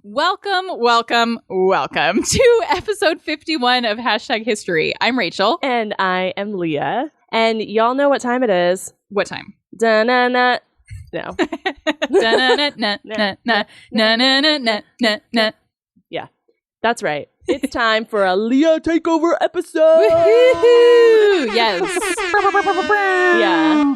Welcome to episode 51 of Hashtag History. I'm Rachel. And I am Leah. And y'all know what time it is. What time? Da-na-na. No. Da-na-na-na-na-na-na-na-na-na. Yeah, that's right. It's time for a Leah Takeover episode. Woohoo! Yes.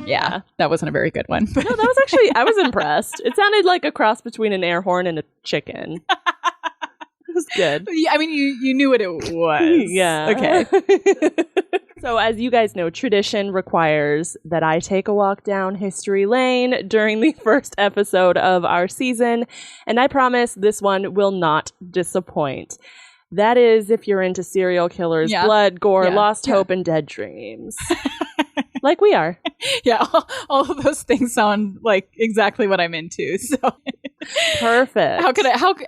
Yeah. That wasn't a very good one. No, that was actually, I was impressed. It sounded like a cross between an air horn and a chicken. It was good. Yeah, I mean, you knew what it was. Yeah. Okay. So as you guys know, tradition requires that I take a walk down history lane during the first episode of our season, and I promise this one will not disappoint. That is if you're into serial killers, blood, gore, lost hope, and dead dreams. Like we are. Yeah, all of those things sound like exactly what I'm into. So perfect.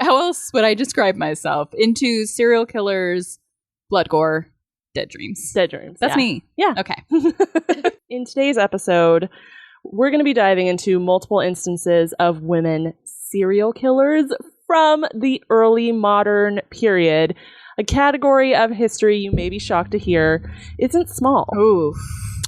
How else would I describe myself? Into serial killers, blood, gore, dead dreams. Dead dreams. That's me. Yeah. Okay. In today's episode, we're going to be diving into multiple instances of women serial killers from the early modern period. A category of history you may be shocked to hear isn't small. Ooh,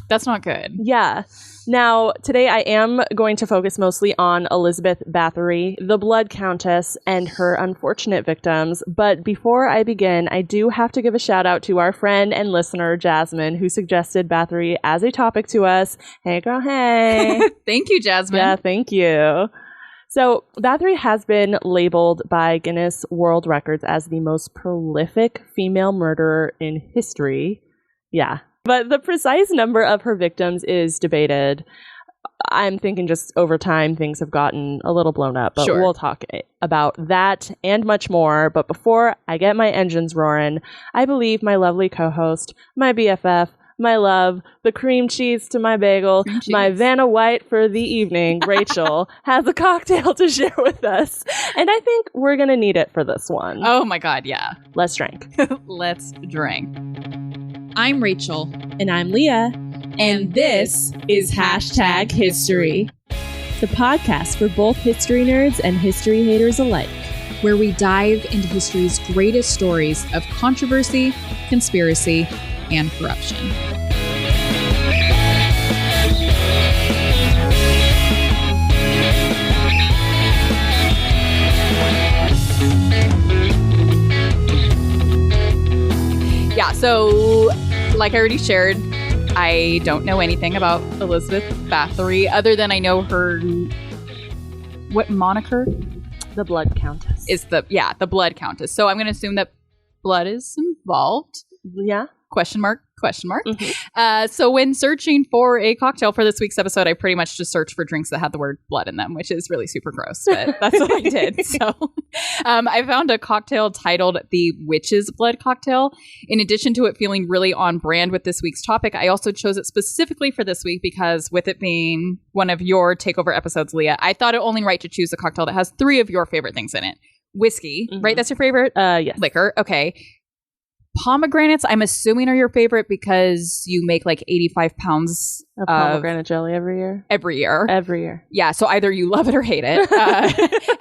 that's not good. Yeah. Now, today I am going to focus mostly on Elizabeth Bathory, the Blood Countess, and her unfortunate victims. But before I begin, I do have to give a shout out to our friend and listener, Jasmine, who suggested Bathory as a topic to us. Hey, girl, hey. Thank you, Jasmine. Yeah, thank you. So, Bathory has been labeled by Guinness World Records as the most prolific female murderer in history. Yeah. But the precise number of her victims is debated. I'm thinking just over time, things have gotten a little blown up. But We'll talk about that and much more. But before I get my engines roaring, I believe my lovely co-host, my BFF, my love, the cream cheese to my bagel, my Vanna White for the evening, Rachel, has a cocktail to share with us. And I think we're going to need it for this one. Oh my God, yeah. Let's drink. Let's drink. I'm Rachel. And I'm Leah. And this is Hashtag History, the podcast for both history nerds and history haters alike, where we dive into history's greatest stories of controversy, conspiracy, and corruption. Yeah, so like I already shared, I don't know anything about Elizabeth Bathory other than I know her, what moniker? The Blood Countess. Is the Blood Countess. So I'm going to assume that blood is involved. Yeah. Question mark. Mm-hmm. So when searching for a cocktail for this week's episode, I pretty much just searched for drinks that had the word blood in them, which is really super gross, but that's what I did. So I found a cocktail titled the Witch's Blood Cocktail. In addition to it feeling really on brand with this week's topic, I also chose it specifically for this week because with it being one of your takeover episodes, Leah, I thought it only right to choose a cocktail that has 3 of your favorite things in it. Whiskey, right? That's your favorite? Yes. Liquor. Okay. Pomegranates, I'm assuming, are your favorite because you make like 85 pounds of pomegranate jelly every year. Every year. Yeah. So either you love it or hate it.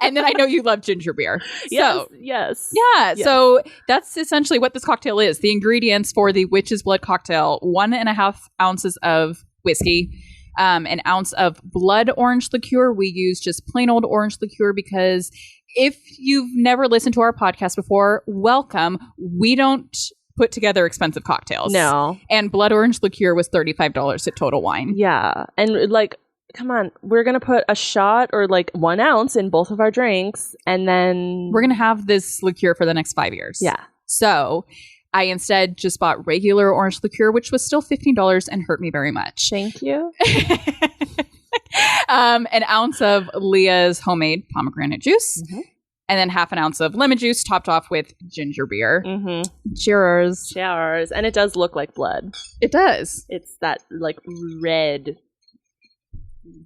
And then I know you love ginger beer. Yes. Yeah. Yes. So that's essentially what this cocktail is. The ingredients for the Witch's Blood Cocktail: 1.5 ounces of whiskey, an ounce of blood orange liqueur. We use just plain old orange liqueur because if you've never listened to our podcast before, welcome. We don't put together expensive cocktails. No. And blood orange liqueur was $35 at Total Wine. Yeah. And like, come on, we're going to put a shot or like 1 ounce in both of our drinks. And then we're going to have this liqueur for the next 5 years. Yeah. So I instead just bought regular orange liqueur, which was still $15 and hurt me very much. Thank you. An ounce of Leah's homemade pomegranate juice, and then half an ounce of lemon juice topped off with ginger beer. Mm-hmm. Cheers. And it does look like blood. It does. It's that like red,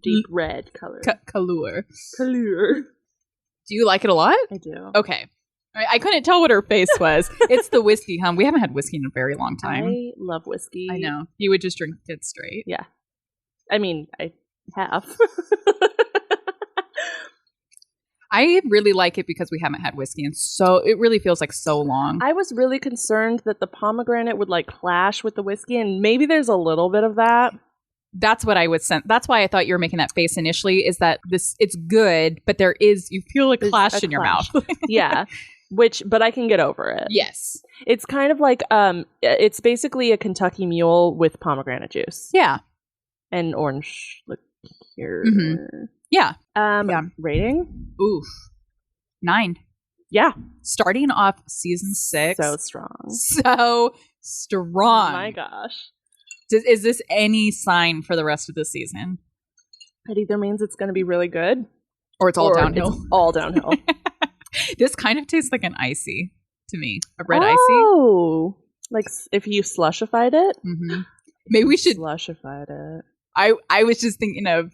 deep red color. Color. Do you like it a lot? I do. Okay. I couldn't tell what her face was. It's the whiskey, huh? We haven't had whiskey in a very long time. I love whiskey. I know. You would just drink it straight. Yeah. I mean, I have. I really like it because we haven't had whiskey, and so it really feels like so long. I was really concerned that the pomegranate would like clash with the whiskey, and maybe there's a little bit of that. That's what I would sense. That's why I thought you were making that face initially, is that it's good, but you feel a clash in your mouth. Yeah. But I can get over it. Yes. It's kind of like, it's basically a Kentucky Mule with pomegranate juice. Yeah. And orange liqueur. Mm-hmm. Yeah. Rating? Oof. 9. Yeah. Starting off season 6. So strong. So strong. Oh my gosh. Is this any sign for the rest of the season? It either means it's going to be really good. Or it's all downhill. It's all downhill. This kind of tastes like an icy to me. A red icy. Oh. Like if you slushified it? Mm-hmm. Maybe we should. Slushified it. I was just thinking of,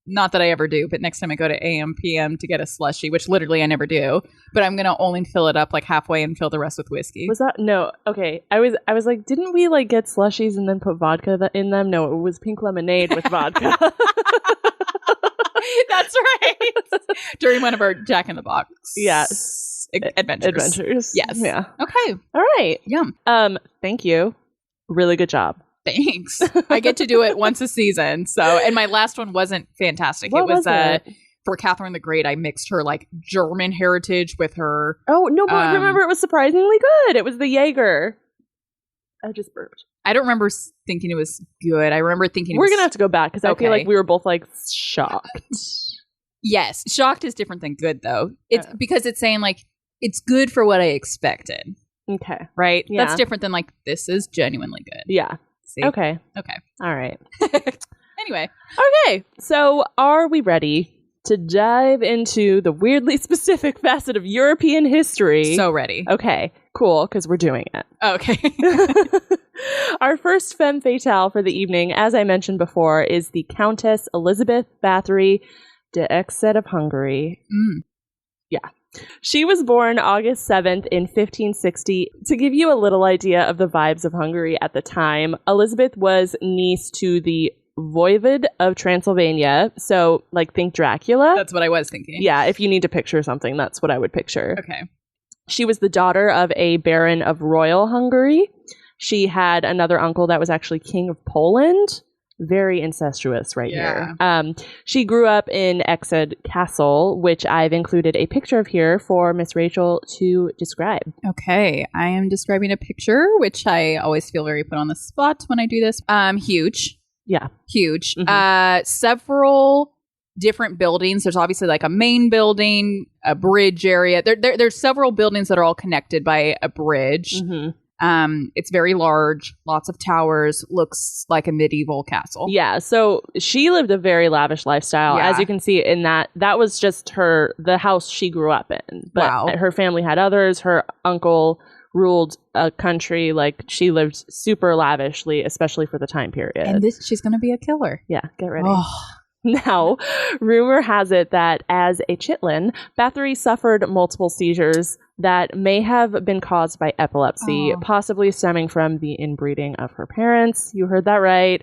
not that I ever do, but next time I go to AM PM to get a slushie, which literally I never do, but I'm going to only fill it up like halfway and fill the rest with whiskey. Was that? No. Okay. I was like, didn't we like get slushies and then put vodka in them? No, it was pink lemonade with vodka. That's right. During one of our Jack in the Box. Yes. Adventures. Yes. Yeah. Okay. All right. Yum. Thank you. Really good job. Thanks. I get to do it once a season. So, and my last one wasn't fantastic. What was it? For Catherine the Great. I mixed her like German heritage with her. Oh no! But remember, it was surprisingly good. It was the Jaeger. I just burped. I don't remember thinking it was good. I remember thinking we're gonna have to go back because I feel like we were both like shocked. Yes, shocked is different than good though. It's because it's saying like it's good for what I expected. Okay. Right. Yeah. That's different than like this is genuinely good. Yeah. See? Okay. All right. Anyway. Okay. So are we ready to dive into the weirdly specific facet of European history? So ready. Okay. Cool. Because we're doing it. Okay. Our first femme fatale for the evening, as I mentioned before, is the Countess Elizabeth Bathory de Exed of Hungary. Yeah. She was born August 7th in 1560. To give you a little idea of the vibes of Hungary at the time, Elizabeth was niece to the Voivode of Transylvania. So, like, think Dracula. That's what I was thinking. Yeah, if you need to picture something, that's what I would picture. Okay. She was the daughter of a baron of Royal Hungary. She had another uncle that was actually king of Poland. Very incestuous here. She grew up in Exed Castle, which I've included a picture of here for Miss Rachel to describe. Okay, I am describing a picture, which I always feel very put on the spot when I do this. Huge. Yeah. Huge. Mm-hmm. Several different buildings. There's obviously like a main building, a bridge area. There's several buildings that are all connected by a bridge. Mm-hmm. It's very large, lots of towers, looks like a medieval castle. Yeah, so she lived a very lavish lifestyle. Yeah. As you can see in that was just the house she grew up in. But her family had others. Her uncle ruled a country. Like, she lived super lavishly, especially for the time period. And she's going to be a killer. Yeah, get ready. Now, rumor has it that as a chitlin, Bathory suffered multiple seizures that may have been caused by epilepsy, possibly stemming from the inbreeding of her parents. You heard that right.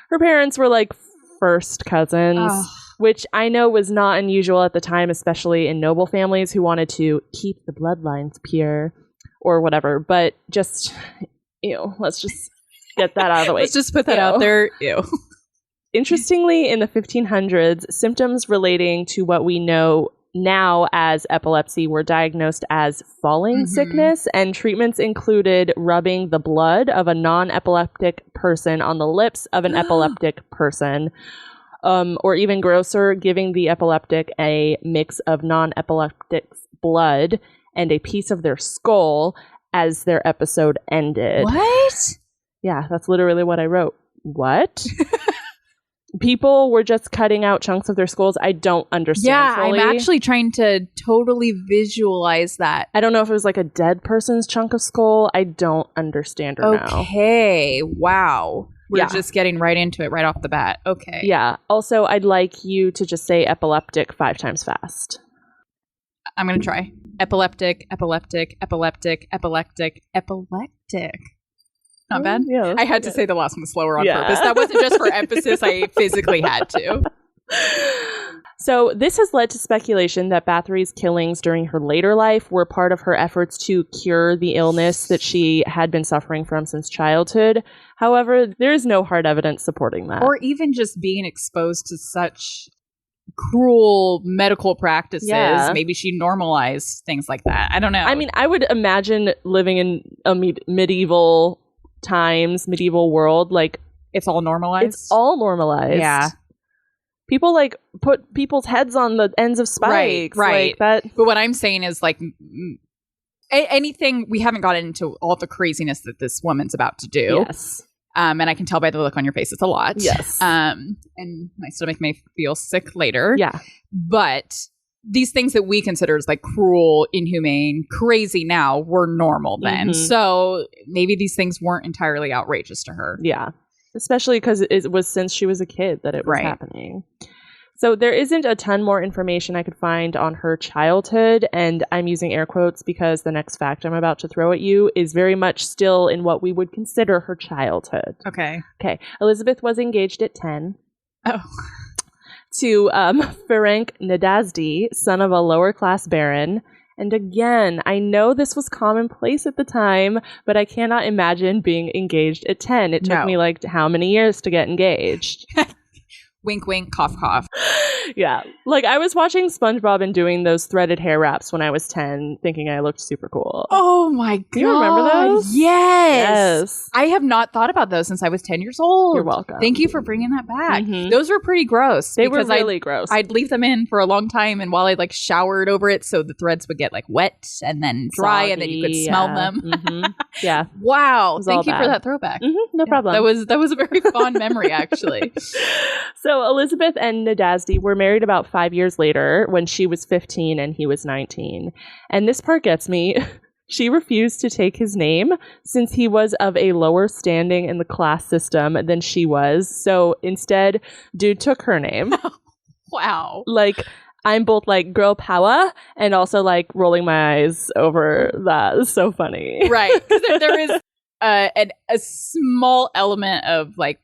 Her parents were like first cousins, which I know was not unusual at the time, especially in noble families who wanted to keep the bloodlines pure or whatever. But just, let's just get that out of the way. Let's just put that out there. Ew. Interestingly, in the 1500s, symptoms relating to what we know now as epilepsy were diagnosed as falling sickness, and treatments included rubbing the blood of a non-epileptic person on the lips of an epileptic person, or even grosser, giving the epileptic a mix of non-epileptic's blood and a piece of their skull as their episode ended. What? Yeah, that's literally what I wrote. What? People were just cutting out chunks of their skulls. I don't understand fully. I'm actually trying to totally visualize that. I don't know if it was like a dead person's chunk of skull. I don't understand her now. Okay. Wow. We're just getting right into it right off the bat. Okay. Yeah. Also, I'd like you to just say epileptic 5 times fast. I'm going to try. Epileptic, epileptic, epileptic, epileptic, epileptic. Not bad. Yeah, I had to say the last one slower on purpose. That wasn't just for emphasis. I physically had to. So this has led to speculation that Bathory's killings during her later life were part of her efforts to cure the illness that she had been suffering from since childhood. However, there is no hard evidence supporting that. Or even just being exposed to such cruel medical practices. Yeah. Maybe she normalized things like that. I don't know. I mean, I would imagine living in a medieval times, medieval world, like it's all normalized. It's all normalized. Yeah. People like put people's heads on the ends of spikes. Right. Like that. But what I'm saying is like anything, we haven't gotten into all the craziness that this woman's about to do. Yes. And I can tell by the look on your face, it's a lot. Yes. And my stomach may feel sick later. Yeah. But these things that we consider as like cruel, inhumane, crazy now were normal then. Mm-hmm. So maybe these things weren't entirely outrageous to her. Yeah. Especially because it was since she was a kid that it was happening. So there isn't a ton more information I could find on her childhood, and I'm using air quotes because the next fact I'm about to throw at you is very much still in what we would consider her childhood. Okay. Elizabeth was engaged at 10. Oh. To Ferenc Nadasdy, son of a lower-class baron. And again, I know this was commonplace at the time, but I cannot imagine being engaged at 10. It took me like how many years to get engaged? Wink, wink, cough, cough. Yeah. Like, I was watching SpongeBob and doing those threaded hair wraps when I was 10, thinking I looked super cool. Oh my God. You remember those? Yes. I have not thought about those since I was 10 years old. You're welcome. Thank you for bringing that back. Mm-hmm. Those were pretty gross. They were really gross. I'd leave them in for a long time, and while I like showered over it so the threads would get like wet and then dry, and then you could smell them. Mm-hmm. Yeah. Wow. Thank you for that throwback. Mm-hmm. No problem. That was a very fond memory, actually. So Elizabeth and Nadasdy were married about 5 years later when she was 15 and he was 19. And this part gets me. She refused to take his name since he was of a lower standing in the class system than she was. So instead, dude took her name. Wow. Like, I'm both like girl power and also like rolling my eyes over that. It's so funny. Right. Because there is a small element of like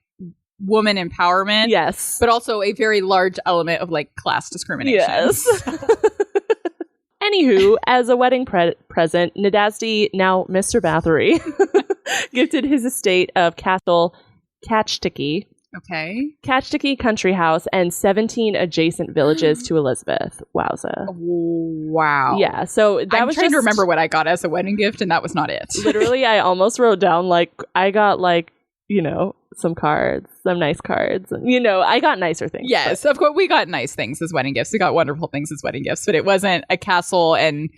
woman empowerment. Yes. But also a very large element of like class discrimination. Yes. Anywho, as a wedding present, Nadasdy, now Mr. Bathory, gifted his estate of Castle Catchticky. Okay. Catchticky Country House and 17 adjacent villages to Elizabeth. Wowza. Wow. Yeah, so that I'm was trying just to remember what I got as a wedding gift, and that was not it. Literally, I almost wrote down, like, I got, like, you know, some cards, some nice cards. And, you know, I got nicer things. Yes, of course, we got nice things as wedding gifts. We got wonderful things as wedding gifts, but it wasn't a castle and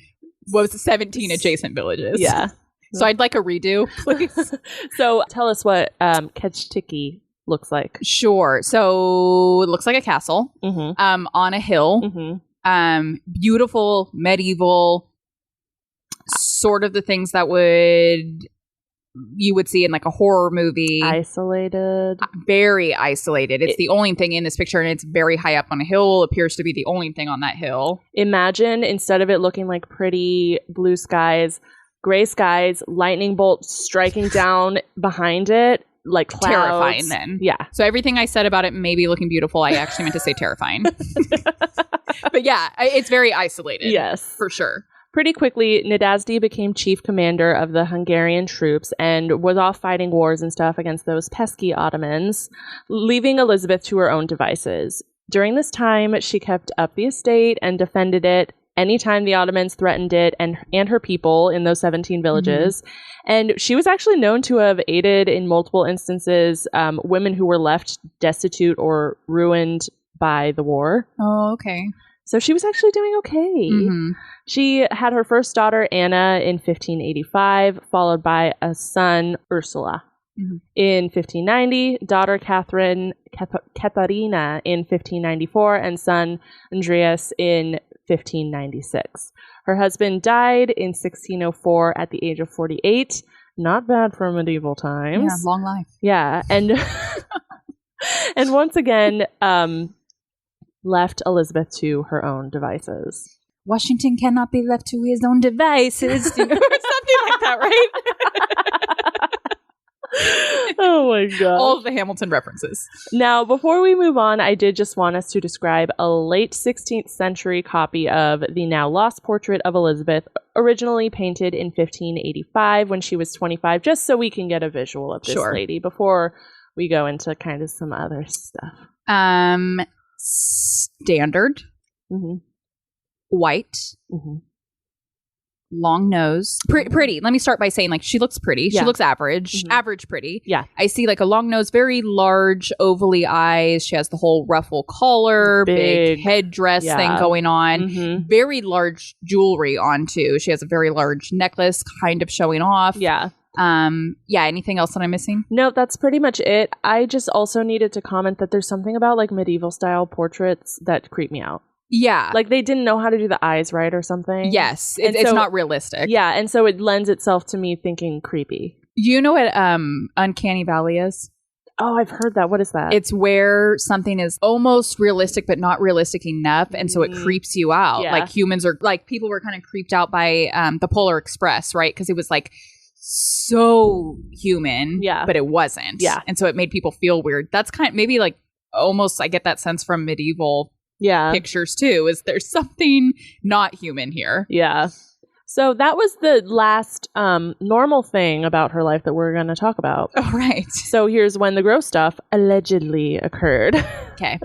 what was it, 17 adjacent villages. Yeah. So I'd like a redo, please. So tell us what Catchticky looks like. Sure. So it looks like a castle on a hill. Mm-hmm. Beautiful, medieval, sort of the things that you would see in like a horror movie. Isolated. Very isolated. It's the only thing in this picture, and it's very high up on a hill. Appears to be the only thing on that hill. Imagine, instead of it looking like pretty blue skies, gray skies, lightning bolts striking down behind it, like clouds. Terrifying then. Yeah. So everything I said about it maybe looking beautiful, I actually meant to say terrifying. But yeah, it's very isolated. Yes. For sure. Pretty quickly, Nadasdy became chief commander of the Hungarian troops and was off fighting wars and stuff against those pesky Ottomans, leaving Elizabeth to her own devices. During this time, she kept up the estate and defended it anytime the Ottomans threatened it and her people in those 17 villages. Mm-hmm. And she was actually known to have aided in multiple instances women who were left destitute or ruined by the war. Oh, okay. So she was actually doing okay. Mm-hmm. She had her first daughter, Anna, in 1585, followed by a son, Ursula. Mm-hmm. In 1590, daughter Katharina in 1594, and son, Andreas, in 1596. Her husband died in 1604 at the age of 48. Not bad for medieval times. Yeah, long life. Yeah, and and once again, left Elizabeth to her own devices. Washington cannot be left to his own devices. Or something like that, right? Oh my god. All of the Hamilton references. Now, before we move on, I did just want us to describe a late 16th century copy of the now lost portrait of Elizabeth, originally painted in 1585 when she was 25, just so we can get a visual of this lady before we go into kind of some other stuff. Standard. Mm-hmm. White. Mm-hmm. Long nose. Pretty. Let me start by saying, like, she looks pretty. Yeah. She looks average. Mm-hmm. Average pretty. Yeah. I see, like, a long nose, very large, ovally eyes. She has the whole ruffle collar, big headdress thing going on. Mm-hmm. Very large jewelry on, too. She has a very large necklace kind of showing off. Yeah. Anything else that I'm missing? No, that's pretty much it. I just also needed to comment that there's something about, like, medieval style portraits that creep me out. Yeah. Like, they didn't know how to do the eyes right or something. Yes. It's not realistic. Yeah, and so it lends itself to me thinking creepy. You know what Uncanny Valley is? Oh, I've heard that. What is that? It's where something is almost realistic, but not realistic enough, and so it creeps you out. Yeah. Like, humans are, like, people were kind of creeped out by the Polar Express, right? Because it was, like, so human, but it wasn't. Yeah. And so it made people feel weird. That's kind of, maybe, like, almost, I get that sense from medieval pictures too, is there's something not human here. Yeah. So that was the last normal thing about her life that we're going to talk about. Oh, right. So here's when the gross stuff allegedly occurred. Okay.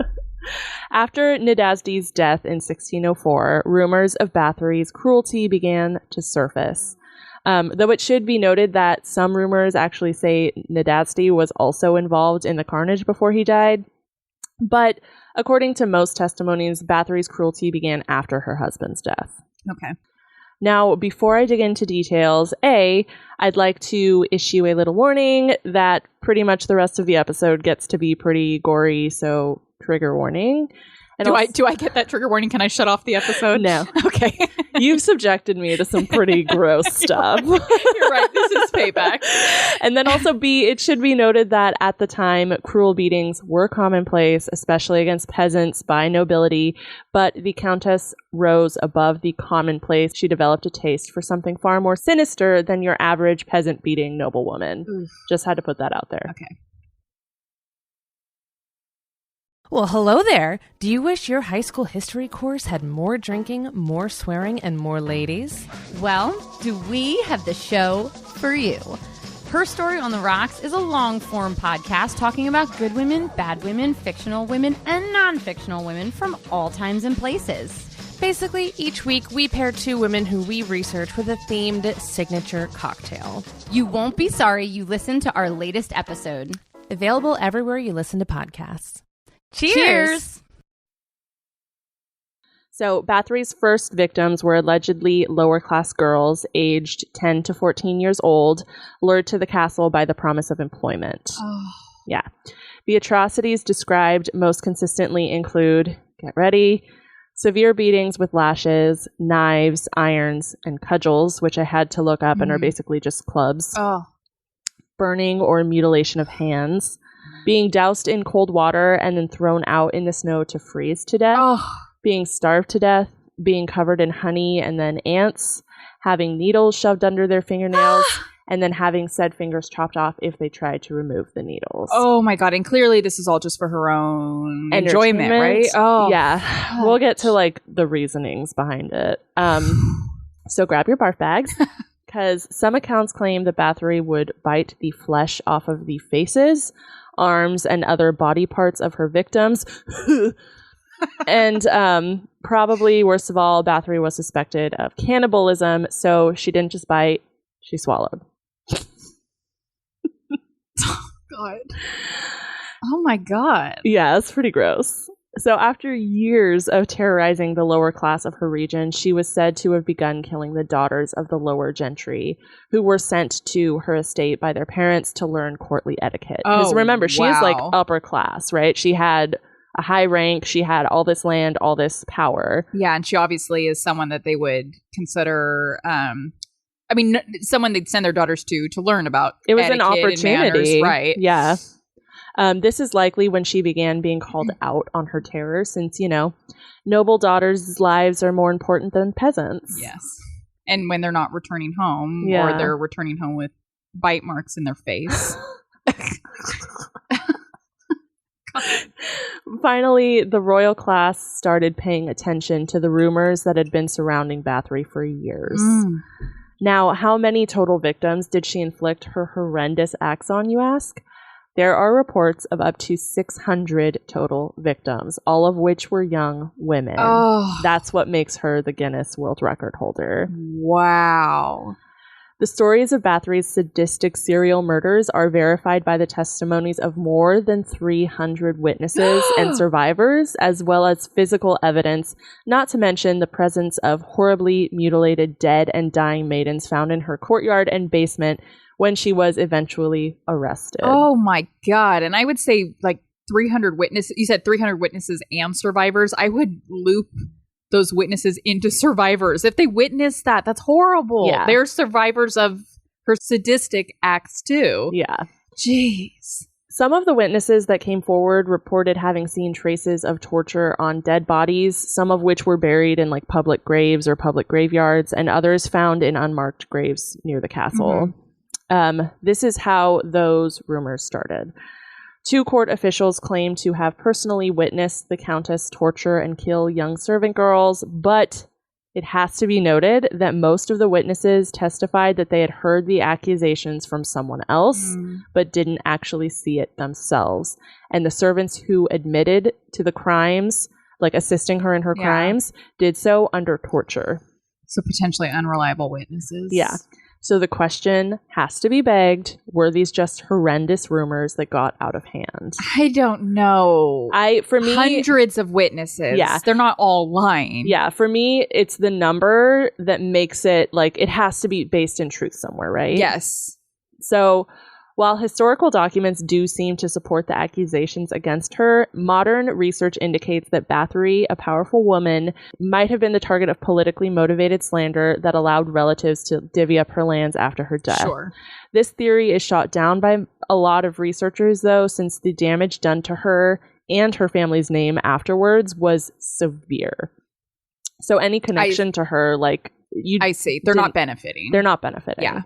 After Nadasdy's death in 1604, rumors of Bathory's cruelty began to surface. Though it should be noted that some rumors actually say Nadasdy was also involved in the carnage before he died. But according to most testimonies, Bathory's cruelty began after her husband's death. Okay. Now, before I dig into details, I'd like to issue a little warning that pretty much the rest of the episode gets to be pretty gory, so trigger warning. And do I get that trigger warning? Can I shut off the episode? No. Okay. You've subjected me to some pretty gross stuff. You're right. This is payback. And then also it should be noted that at the time, cruel beatings were commonplace, especially against peasants by nobility. But the Countess rose above the commonplace. She developed a taste for something far more sinister than your average peasant beating noblewoman. Just had to put that out there. Okay. Well, hello there. Do you wish your high school history course had more drinking, more swearing, and more ladies? Well, do we have the show for you? Her Story on the Rocks is a long-form podcast talking about good women, bad women, fictional women, and non-fictional women from all times and places. Basically, each week we pair two women who we research with a themed signature cocktail. You won't be sorry you listened to our latest episode. Available everywhere you listen to podcasts. Cheers! So Bathory's first victims were allegedly lower-class girls aged 10 to 14 years old, lured to the castle by the promise of employment. Oh. Yeah. The atrocities described most consistently include, get ready, severe beatings with lashes, knives, irons, and cudgels, which I had to look up and are basically just clubs. Oh. Burning or mutilation of hands. Being doused in cold water and then thrown out in the snow to freeze to death. Oh. Being starved to death. Being covered in honey and then ants. Having needles shoved under their fingernails. And then having said fingers chopped off if they tried to remove the needles. Oh my god. And clearly this is all just for her own enjoyment, right? Oh. Yeah. We'll get to like the reasonings behind it. So grab your barf bags. Because some accounts claim that Bathory would bite the flesh off of the faces, arms, and other body parts of her victims. And probably worst of all, Bathory was suspected of cannibalism, so she didn't just bite, she swallowed. God. Oh my god. Yeah, it's pretty gross. So after years of terrorizing the lower class of her region, she was said to have begun killing the daughters of the lower gentry, who were sent to her estate by their parents to learn courtly etiquette. Because remember, she is like upper class, right? She had a high rank, she had all this land, all this power. Yeah, and she obviously is someone that they would consider someone they'd send their daughters to learn about. It was an opportunity, right? Yeah. This is likely when she began being called out on her terror, since, noble daughters' lives are more important than peasants. Yes. And when they're not returning home, or they're returning home with bite marks in their face. Finally, the royal class started paying attention to the rumors that had been surrounding Bathory for years. Now, how many total victims did she inflict her horrendous acts on, you ask? There are reports of up to 600 total victims, all of which were young women. Oh. That's what makes her the Guinness World Record holder. Wow. The stories of Bathory's sadistic serial murders are verified by the testimonies of more than 300 witnesses and survivors, as well as physical evidence, not to mention the presence of horribly mutilated dead and dying maidens found in her courtyard and basement when she was eventually arrested. Oh my God. And I would say like 300 witnesses. You said 300 witnesses and survivors. I would loop those witnesses into survivors. If they witnessed that, that's horrible. Yeah. They're survivors of her sadistic acts too. Yeah. Jeez. Some of the witnesses that came forward reported having seen traces of torture on dead bodies, some of which were buried in like public graves or public graveyards, and others found in unmarked graves near the castle. This is how those rumors started. 2 court officials claimed to have personally witnessed the Countess torture and kill young servant girls, but it has to be noted that most of the witnesses testified that they had heard the accusations from someone else, but didn't actually see it themselves. And the servants who admitted to the crimes, like assisting her in her crimes, did so under torture. So potentially unreliable witnesses. Yeah. So the question has to be begged, were these just horrendous rumors that got out of hand? I don't know. For me, hundreds of witnesses. Yeah. They're not all lying. Yeah, for me, it's the number that makes it like it has to be based in truth somewhere, right? Yes. So while historical documents do seem to support the accusations against her, modern research indicates that Bathory, a powerful woman, might have been the target of politically motivated slander that allowed relatives to divvy up her lands after her death. Sure. This theory is shot down by a lot of researchers, though, since the damage done to her and her family's name afterwards was severe. So any connection to her, like... I see. They're not benefiting. They're not benefiting. Yeah.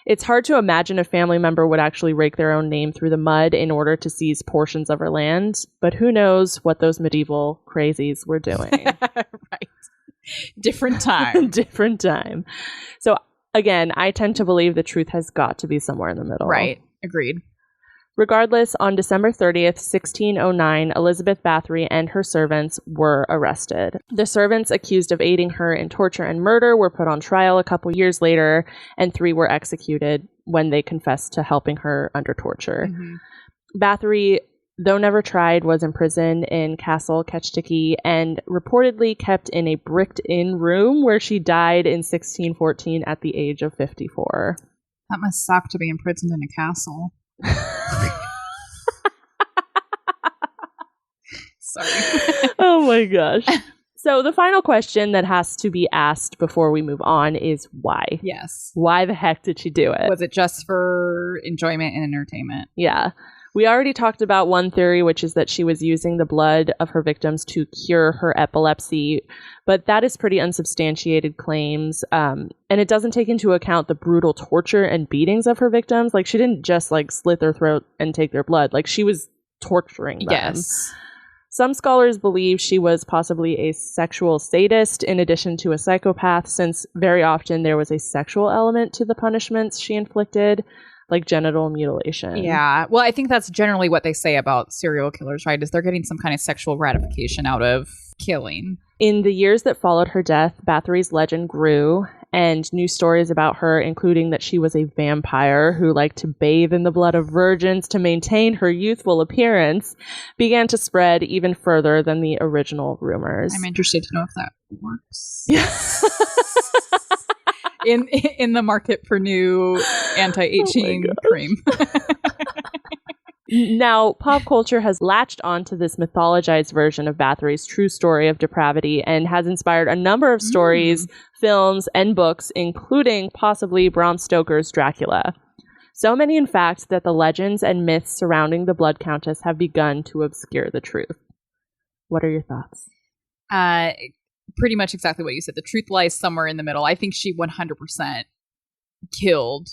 It's hard to imagine a family member would actually rake their own name through the mud in order to seize portions of her land, but who knows what those medieval crazies were doing. Right. Different time. Different time. So again, I tend to believe the truth has got to be somewhere in the middle. Right. Agreed. Regardless, on December 30th, 1609, Elizabeth Bathory and her servants were arrested. The servants accused of aiding her in torture and murder were put on trial a couple years later, and 3 were executed when they confessed to helping her under torture. Bathory, though never tried, was imprisoned in Castle Ketchtiki and reportedly kept in a bricked-in room where she died in 1614 at the age of 54. That must suck to be imprisoned in a castle. Sorry. Oh my gosh. So the final question that has to be asked before we move on is why? Yes. Why the heck did she do it? Was it just for enjoyment and entertainment? Yeah. We already talked about one theory, which is that she was using the blood of her victims to cure her epilepsy, but that is pretty unsubstantiated claims, and it doesn't take into account the brutal torture and beatings of her victims. Like, she didn't just, like, slit their throat and take their blood. Like, she was torturing them. Yes. Some scholars believe she was possibly a sexual sadist in addition to a psychopath, since very often there was a sexual element to the punishments she inflicted, like genital mutilation. Yeah. Well, I think that's generally what they say about serial killers, right? Is they're getting some kind of sexual gratification out of killing. In the years that followed her death, Bathory's legend grew, and new stories about her, including that she was a vampire who liked to bathe in the blood of virgins to maintain her youthful appearance, began to spread even further than the original rumors. I'm interested to know if that works. Yes. in the market for new anti-aging cream. Now, pop culture has latched onto this mythologized version of Bathory's true story of depravity and has inspired a number of stories, films, and books, including possibly Bram Stoker's Dracula. So many, in fact, that the legends and myths surrounding the Blood Countess have begun to obscure the truth. What are your thoughts? Pretty much exactly what you said. The truth lies somewhere in the middle. I think she 100% killed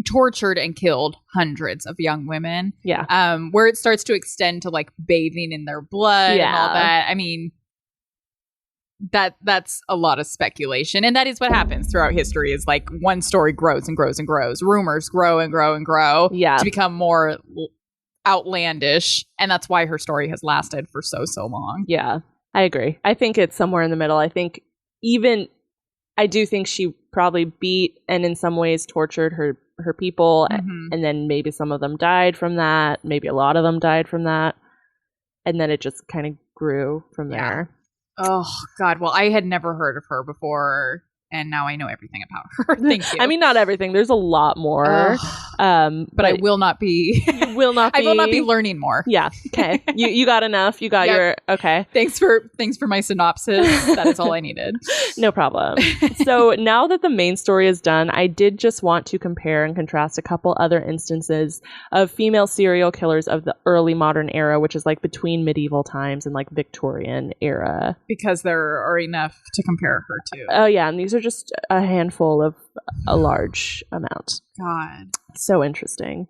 tortured and killed hundreds of young women. Yeah. Where it starts to extend to like bathing in their blood and all that. I mean, that's a lot of speculation, and that is what happens throughout history. Is like one story grows and grows and grows. Rumors grow and grow and grow. Yeah. To become more outlandish, and that's why her story has lasted for so long. Yeah, I agree. I think it's somewhere in the middle. I do think she probably beat and in some ways tortured her people, and then maybe some of them died from that. Maybe a lot of them died from that, and then it just kind of grew from there. Oh, God. Well, I had never heard of her before, and now I know everything about her. Thank you. I mean, not everything. There's a lot more. But I will not be... You will not be... I will not be learning more. Yeah. Okay. You got enough. You got your... Okay. Thanks for my synopsis. That is all I needed. No problem. So now that the main story is done, I did just want to compare and contrast a couple other instances of female serial killers of the early modern era, which is like between medieval times and like Victorian era. Because there are enough to compare her to. Oh, yeah. And these are just a handful of a large amount. God. So interesting.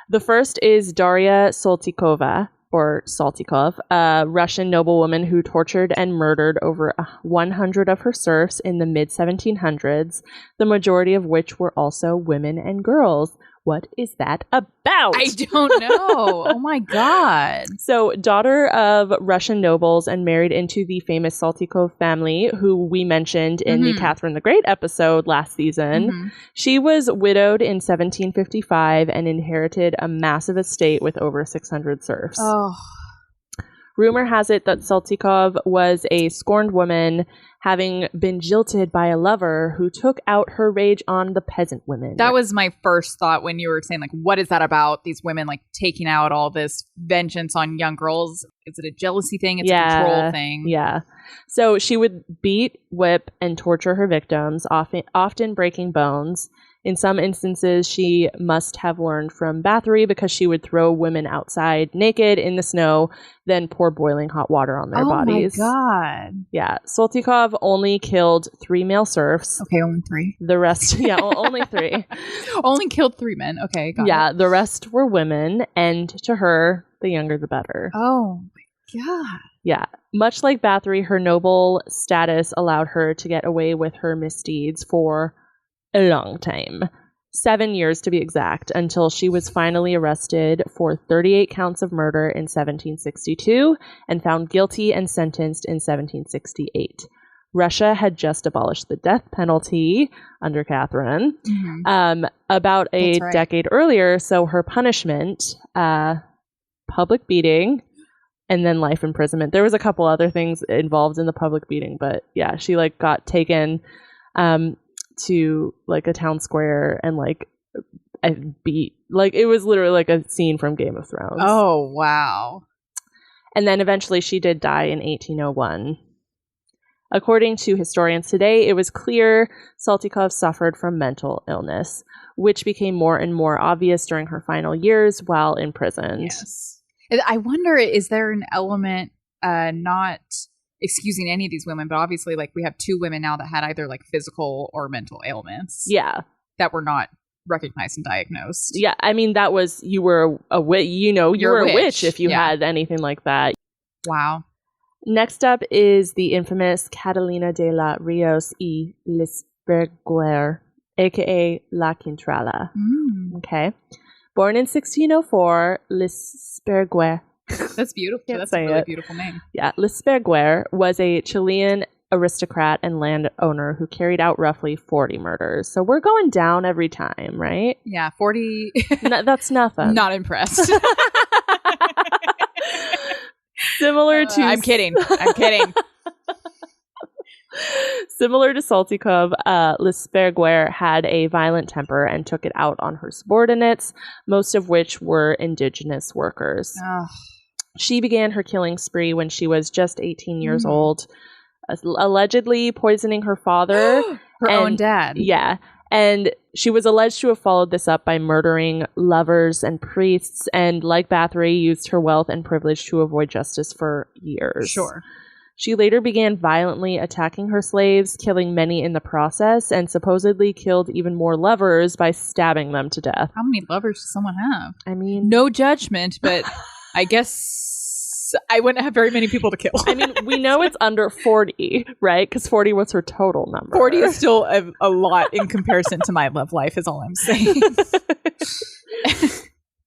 The first is Daria Saltykova, or Saltykov, a Russian noblewoman who tortured and murdered over 100 of her serfs in the mid-1700s, the majority of which were also women and girls. What is that about? I don't know. Oh my God. So, daughter of Russian nobles and married into the famous Saltykov family, who we mentioned in the Catherine the Great episode last season, she was widowed in 1755 and inherited a massive estate with over 600 serfs. Oh. Rumor has it that Saltykov was a scorned woman, having been jilted by a lover who took out her rage on the peasant women. That was my first thought when you were saying, like, what is that about? These women, like, taking out all this vengeance on young girls. Is it a jealousy thing? It's a control thing. Yeah. So she would beat, whip, and torture her victims, often breaking bones. In some instances, she must have learned from Bathory because she would throw women outside naked in the snow, then pour boiling hot water on their bodies. Oh my God. Yeah. Saltykov only killed 3 male serfs. Okay, only 3. The rest, only 3. Only killed 3 men. Okay, got it. The rest were women, and to her, the younger the better. Oh my God. Yeah. Much like Bathory, her noble status allowed her to get away with her misdeeds for a long time. 7 years to be exact, until she was finally arrested for 38 counts of murder in 1762 and found guilty and sentenced in 1768. Russia had just abolished the death penalty under Catherine about a decade earlier, so her punishment, public beating, and then life imprisonment. There was a couple other things involved in the public beating, but yeah, she like got taken to like a town square and like beat, like it was literally like a scene from Game of Thrones. Oh wow. And then eventually she did die in 1801. According to historians today, it was clear Saltykov suffered from mental illness, which became more and more obvious during her final years while imprisoned. Yes. I wonder, is there an element not excusing any of these women, but obviously like we have 2 women now that had either like physical or mental ailments that were not recognized and diagnosed. Yeah, I mean that was, you were a witch, you were a witch if you had anything like that. Wow. Next up is the infamous Catalina de la Rios y Lisperguer, aka La Quintrala. Okay. Born in 1604, Lisperguer. That's beautiful. That's a really beautiful name. Yeah, Lisperguer was a Chilean aristocrat and landowner who carried out roughly 40 murders. So we're going down every time, right? Yeah, 40. That's nothing. Not impressed. Similar to... I'm kidding. Similar to Saltykov, Lisperguer had a violent temper and took it out on her subordinates, most of which were indigenous workers. Oh. She began her killing spree when she was just 18 years old, allegedly poisoning her father. Her own dad. Yeah. And she was alleged to have followed this up by murdering lovers and priests, and like Bathory, used her wealth and privilege to avoid justice for years. Sure. She later began violently attacking her slaves, killing many in the process, and supposedly killed even more lovers by stabbing them to death. How many lovers does someone have? I mean, No judgment, but I guess I wouldn't have very many people to kill. I mean, we know it's under 40, right? Because 40 was her total number. 40 is still a lot in comparison to my love life, is all I'm saying.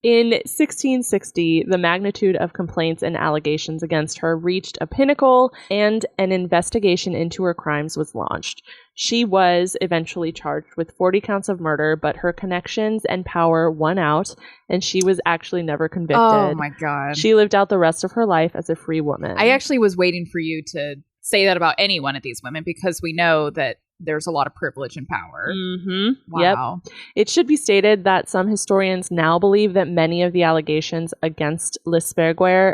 In 1660, the magnitude of complaints and allegations against her reached a pinnacle, and an investigation into her crimes was launched. She was eventually charged with 40 counts of murder, but her connections and power won out, and she was actually never convicted. Oh my God. She lived out the rest of her life as a free woman. I actually was waiting for you to say that about any one of these women, because we know that there's a lot of privilege and power. Mm-hmm. Wow. Yep. It should be stated that some historians now believe that many of the allegations against Lisperguer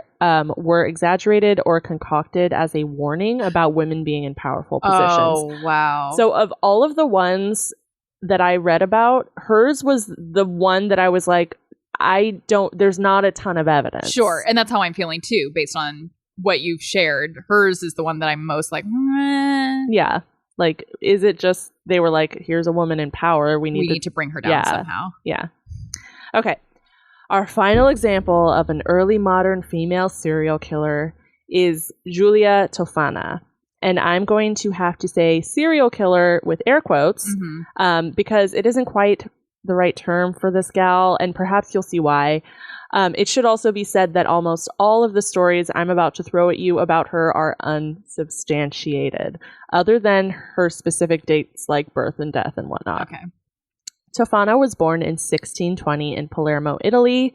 were exaggerated or concocted as a warning about women being in powerful positions. Oh, wow. So of all of the ones that I read about, hers was the one that I was like, there's not a ton of evidence. Sure. And that's how I'm feeling too, based on what you've shared. Hers is the one that I'm most like, Yeah. Like, is it just they were like, here's a woman in power. We need to bring her down somehow. Yeah. Okay. Our final example of an early modern female serial killer is Giulia Tofana. And I'm going to have to say serial killer with air quotes because it isn't quite the right term for this gal, and perhaps you'll see why. It should also be said that almost all of the stories I'm about to throw at you about her are unsubstantiated, other than her specific dates like birth and death and whatnot. Okay. Tofana was born in 1620 in Palermo, Italy,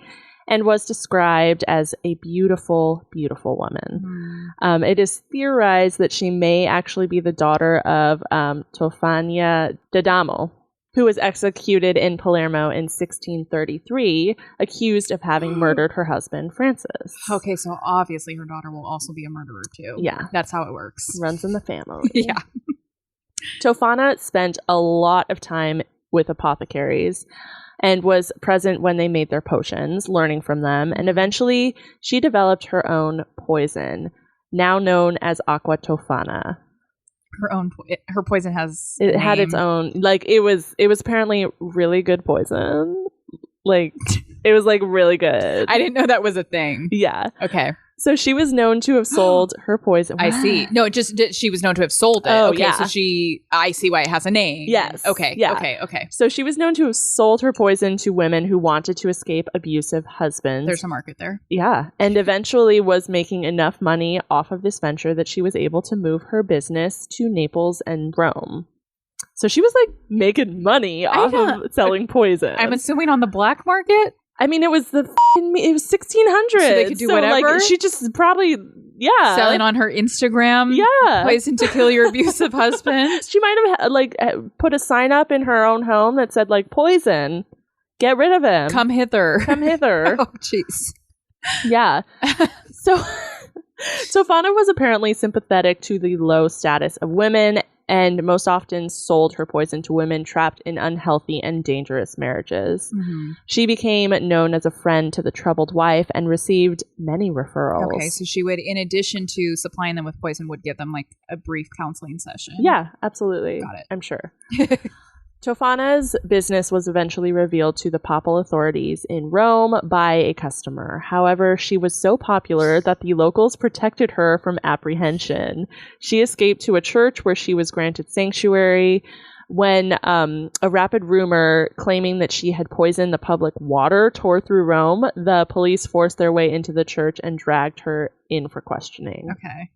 and was described as a beautiful, beautiful woman. It is theorized that she may actually be the daughter of Tofania d'Adamo, who was executed in Palermo in 1633, accused of having murdered her husband, Francis. Okay, so obviously her daughter will also be a murderer too. Yeah. That's how it works. Runs in the family. Yeah. Tofana spent a lot of time with apothecaries and was present when they made their potions, learning from them, and eventually she developed her own poison, now known as aqua tofana. Her poison has had its own, like, it was apparently really good poison. Like, it was like really good. I didn't know that was a thing. Yeah. Okay. So she was known to have sold her poison. I see. No, she was known to have sold it. Oh, okay, yeah. so I see why it has a name. Yes. Okay. Yeah. Okay. So she was known to have sold her poison to women who wanted to escape abusive husbands. There's a market there. Yeah. And eventually was making enough money off of this venture that she was able to move her business to Naples and Rome. So she was like making money off of selling poison. I'm assuming on the black market? I mean, it was it was 1600. So they could do whatever? Like, she just probably, selling on her Instagram. Yeah. Poison to kill your abusive husband. She might have put a sign up in her own home that said like, poison, get rid of him. Come hither. Come hither. Oh, jeez. Yeah. So Tofana was apparently sympathetic to the low status of women, and most often sold her poison to women trapped in unhealthy and dangerous marriages. Mm-hmm. She became known as a friend to the troubled wife and received many referrals. Okay, so she would, in addition to supplying them with poison, would give them like a brief counseling session. Yeah, absolutely. Got it. I'm sure. Tofana's business was eventually revealed to the papal authorities in Rome by a customer. However, she was so popular that the locals protected her from apprehension. She escaped to a church where she was granted sanctuary. When a rapid rumor claiming that she had poisoned the public water tore through Rome, the police forced their way into the church and dragged her in for questioning. Okay.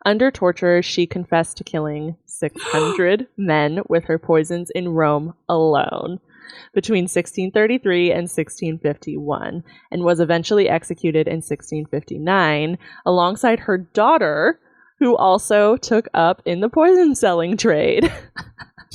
Under torture, she confessed to killing 600 men with her poisons in Rome alone between 1633 and 1651, and was eventually executed in 1659 alongside her daughter, who also took up in the poison selling trade.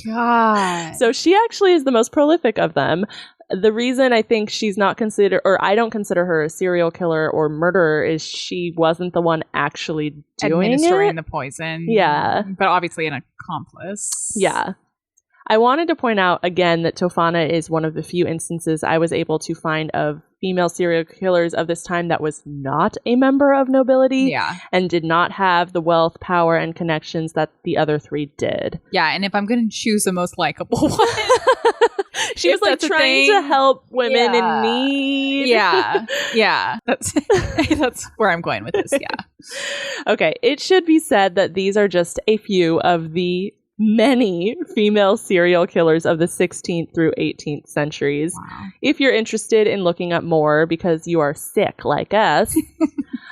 God. So she actually is the most prolific of them. The reason I think she's not considered, or I don't consider her a serial killer or murderer, is she wasn't the one actually doing administering it. the poison. Yeah. But obviously an accomplice. Yeah. I wanted to point out again that Tofana is one of the few instances I was able to find of female serial killers of this time that was not a member of nobility and did not have the wealth, power, and connections that the other three did. Yeah, and if I'm going to choose the most likable one, she was like trying to help women in need. Yeah. That's where I'm going with this. Yeah. Okay, it should be said that these are just a few of the many female serial killers of the 16th through 18th centuries. Wow. If you're interested in looking up more because you are sick like us,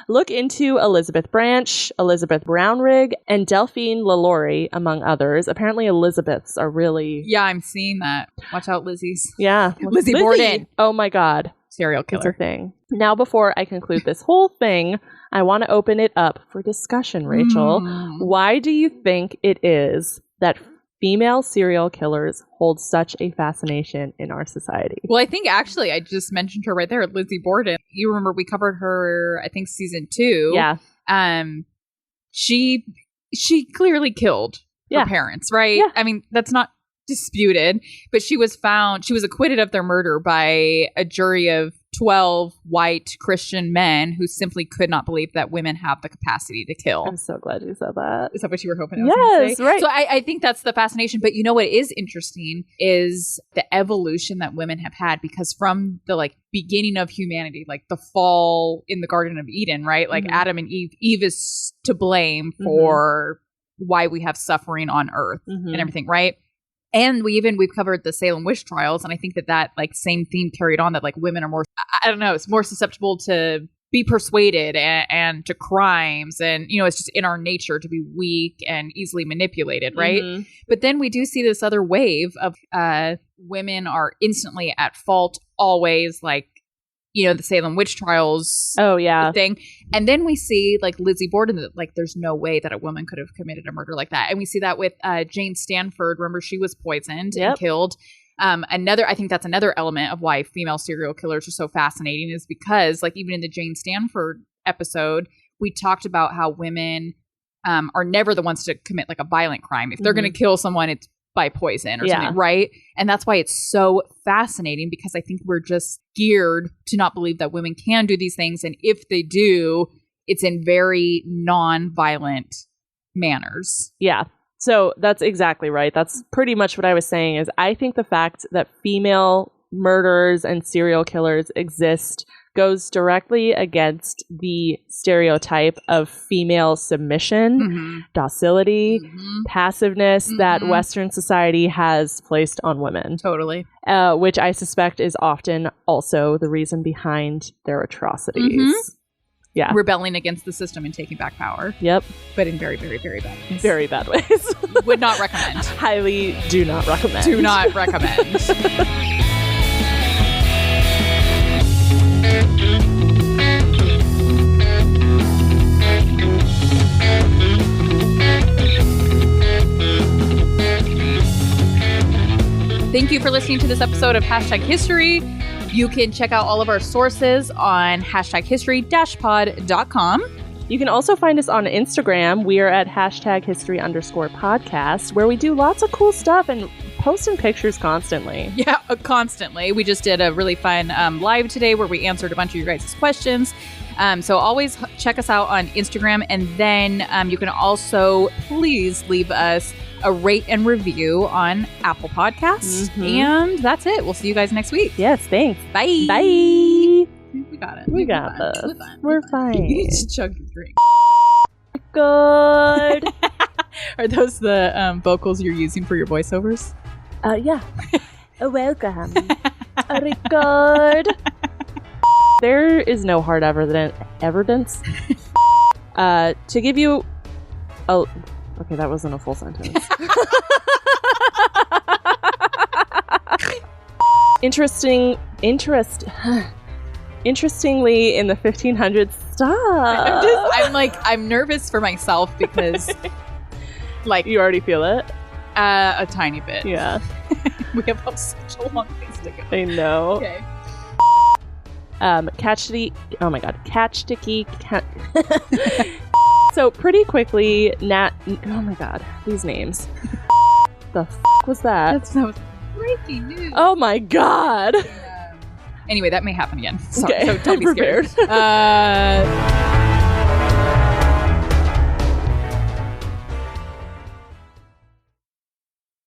look into Elizabeth Branch, Elizabeth Brownrigg, and Delphine LaLaurie, among others. Apparently Elizabeths are really... Yeah, I'm seeing that. Watch out, Lizzie's. Yeah. Lizzie Borden. Oh my God. Serial killer. It's a thing. Now, before I conclude this whole thing, I want to open it up for discussion, Rachel. Why do you think it is that female serial killers hold such a fascination in our society? Well, I think actually I just mentioned her right there, Lizzie Borden. You remember we covered her, I think, season 2. Yeah. She clearly killed her parents, right? Yeah. I mean, that's not disputed, but she was acquitted of their murder by a jury of 12 white Christian men who simply could not believe that women have the capacity to kill. I'm so glad you said that. Is that what you were hoping I was going to say? Right. So I think that's the fascination. But you know what is interesting is the evolution that women have had, because from the beginning of humanity, like the fall in the Garden of Eden, right? Like Adam and Eve is to blame for why we have suffering on earth and everything, right? And we've covered the Salem witch trials, and I think that same theme carried on, that women are more, I don't know, it's more susceptible to be persuaded and to crimes, and it's just in our nature to be weak and easily manipulated, right? But then we do see this other wave of women are instantly at fault, always, the Salem witch trials thing. And then we see Lizzie Borden, that there's no way that a woman could have committed a murder like that. And we see that with Jane Stanford. Remember, she was poisoned and killed. I think that's another element of why female serial killers are so fascinating, is because even in the Jane Stanford episode, we talked about how women are never the ones to commit a violent crime. If they're going to kill someone, it's by poison or something, right? And that's why it's so fascinating, because I think we're just geared to not believe that women can do these things. And if they do, it's in very non-violent manners. Yeah. So that's exactly right. That's pretty much what I was saying, is I think the fact that female murderers and serial killers exist goes directly against the stereotype of female submission, docility, passiveness that Western society has placed on women. Totally. Which I suspect is often also the reason behind their atrocities. Yeah. Rebelling against the system and taking back power. Yep. But in very, very, very bad ways. Very bad ways. Would not recommend. Highly do not recommend. Do not recommend. Thank you for listening to this episode of #History. You can check out all of our sources on #history-pod.com. You can also find us on Instagram. We are at #history_podcast, where we do lots of cool stuff and posting pictures constantly. Yeah, constantly. We just did a really fun live today where we answered a bunch of your guys' questions. So always check us out on Instagram. And then you can also please leave us a rate and review on Apple Podcasts. And that's it. We'll see you guys next week. Yes, thanks. Bye. Bye. We got it. We got this. We're fine. You just chug your drink. Good. Are those the vocals you're using for your voiceovers? Yeah. Welcome. Record. There is no hard evidence. To give you a... Okay, that wasn't a full sentence. Interestingly, in the 1500s, stop. I'm nervous for myself because, you already feel it? A tiny bit. Yeah. We have such a long ways to go. I know. Okay. Catch sticky. So pretty quickly, oh my god, these names. the f*** was that? That was breaking news. Oh my god. Anyway, that may happen again. Sorry, Okay, so don't be I'm prepared. scared.